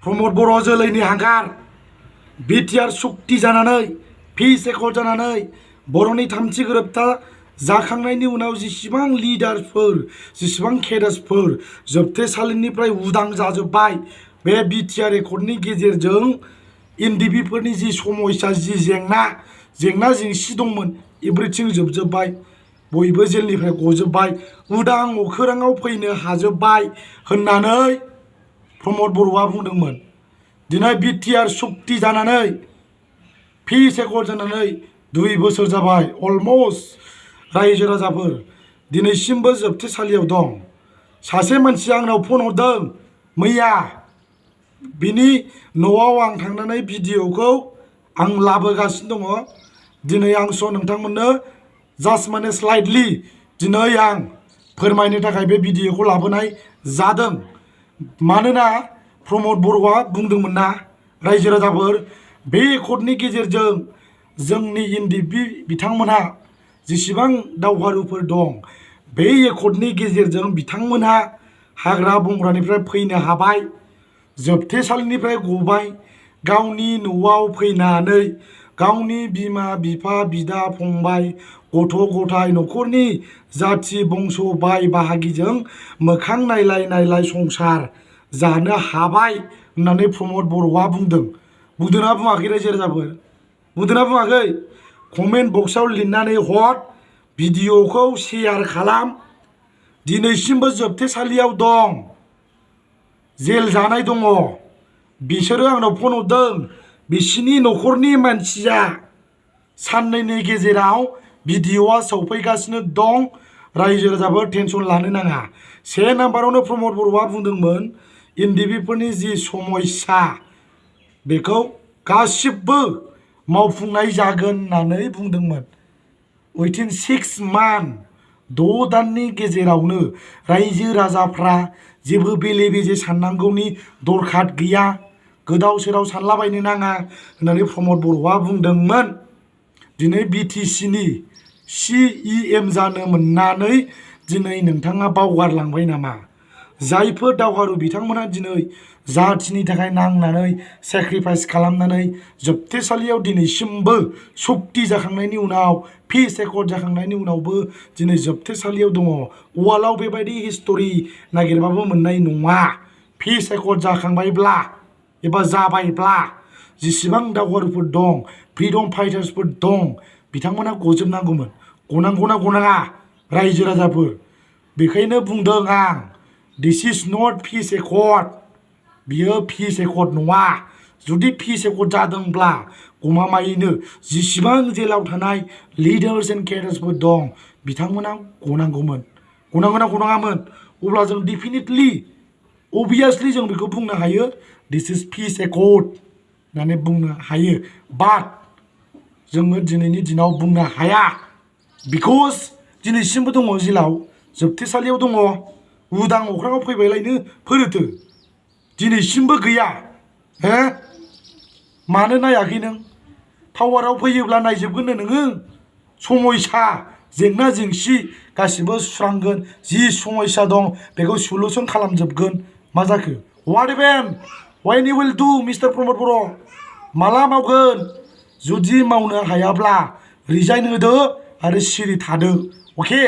प्रमद बर' जोलैनि हांगार बिटिआर सुक्ति जानानै पिस एकर्ड जानानै बर'नि थामथि गोरोबथा जाखांनायनि उनाव जेसेबां लिडारफोर जेसेबां केडार्सफोर जोबथेसालिनिफ्राय उदां जाजोब्बाय बे बिटिआर एकर्डनि गेजेरजों एनडिबिफोरनि जि समस्या जि जेंना जेंसि दंमोन एभ्रिथिं जोबजोब्बाय बयबो जेलनिफ्राय गजोब्बाय उदां अखोराङाव फैनो हाजोब्बाय होननानै प्रमद बर'आ बुंदोंमोन। दिनै बिटिआर सुक्ति जानानै पिस एकर्ड जानानै 2 बोसोर जाबाय अलमस्ट रायजो राजाफोर दिनैसिमबो जोबथेसालियाव दं। सासे मानसिया आंनाव फन हरदों मैया बिनि न'आव आं थांनानै भिडिअखौ आं लाबोगासिनो दङ। दिनै आं नोंथांमोननो जास्ट माने स्लाइटलि दिनै आं फोरमायनो थाखाय बे भिडिअखौ लाबोनाय जादों। मानोना प्रमद बर'आ बुंदोंमोन ना रायजो राजाफोर बे एकर्डनि गेजेरजों जोंनि एनडिबि बिथांमोनहा जेसेबां दावहारुफोर दं बे एकर्डनि गेजेरजों बिथांमोनहा हाग्रा बंग्रानिफ्राय फैनो हाबाय जोबथेसालिनिफ्राय गबाय गावनि न'आव फैनानै गावनि बिमा बिफा बिदा फंबाय गथ' गथाय न'खरनि जाथि बंस' बाय बाहागिजों मोखां नायलाय संसार जानो हाबाय होननानै प्रमद बर'आ बुंदों। बुंदोंना बुङाखै रायजो राजाफोर? बुंदोंना बुङाखै? कमेन्ट बक्सआव लिरनानै हर, भिडिअखौ शेयार खालाम। दिनैसिमबो जोबथेसालियाव दं, जेल जानाय दङ। बिसोरो आंनाव फन हरदों बिसिनि न'खरनि मानसिया साननैनि गेजेराव भिडिअआ सौफैगासिनो दं। रायजो राजाफोर टेनसन लानो नाङा। 1 नाम्बारावनो प्रमद बर'आ बुंदोंमोन एनडिबिफोरनि जि समस्या बेखौ गासिबो मावफुंनाय जागोन होननानै बुंदोंमोन। उइथिन 6 मान्थ 6 दाननि गेजेरावनो रायजो राजाफ्रा जेबो बेले बेजे साननांगौनि दरखार गैया, गोदाव सोराव सानलाबायनो नाङा होननानै प्रमद बर'आ बुंदोंमोन। दिनै बिटिसिनि CEM जानो मोननानै दिनै नोंथाङा बावगारलांबाय नामा? जायफोर दावहारु बिथांमोना दिनै जाथिनि थाखाय नांनानै सेक्रिफाइस खालामनानै जोबथेसालियाव दिनैसिमबो सुक्ति जाखांनायनि उनाव पिस एकर्ड जाखांनायनि उनावबो दिनै जोबथेसालियाव दङ। वालाव बेबायदि हिस्टरि नागिरबाबो मोननाय नङा। पिस एकर्ड जाखांबायब्ला एबा जाबायब्ला जेसेबां दावहारुफोर दं फ्रिडम फाइटार्सफोर दं बिथांमोना गजोबनांगौमोन। गनांगौना गनाङा रायजो राजाफोर? बेखायनो बुंदों आं दिस इज नट पिस एकर्ड, बियो पिस एकर्ड नङा। जुदि पिस एकर्ड जादोंब्ला गमामायैनो जेसेबां जेलाव थानाय लिडार्स एन्ड केडार्सफोर दं बिथांमोना गनांगौमोन। गनांगौना गनाङामोन? अब्ला जों डेफिनेटलि अबियासलि जों बेखौ बुंनो हायो दिस इज पिस एकर्ड होननानै बुंनो हायो। बाट जोङो दिनैनि दिनाव बुंनो हाया बिकज दिनैसिमबो दङ जेलाव, जोबथेसालियाव दङ। उदां अख्राङाव फैबायलायनो फोरोथो दिनैसिमबो गैया। हो? मानो नायाखै नों? टावाराव फैयोब्ला नायजोबगोन नोङो। समस्या जेंना जेंसि गासिबो सुस्रांगोन। जि समस्या दं बेखौ सलुसन खालामजोबगोन। मा जाखो? What even when you will डु मिस्टार प्रमद बर'? माला मावगोन? जुदि मावनो हायाब्ला रिजाइन होदो आरो सिरि थादो। अके?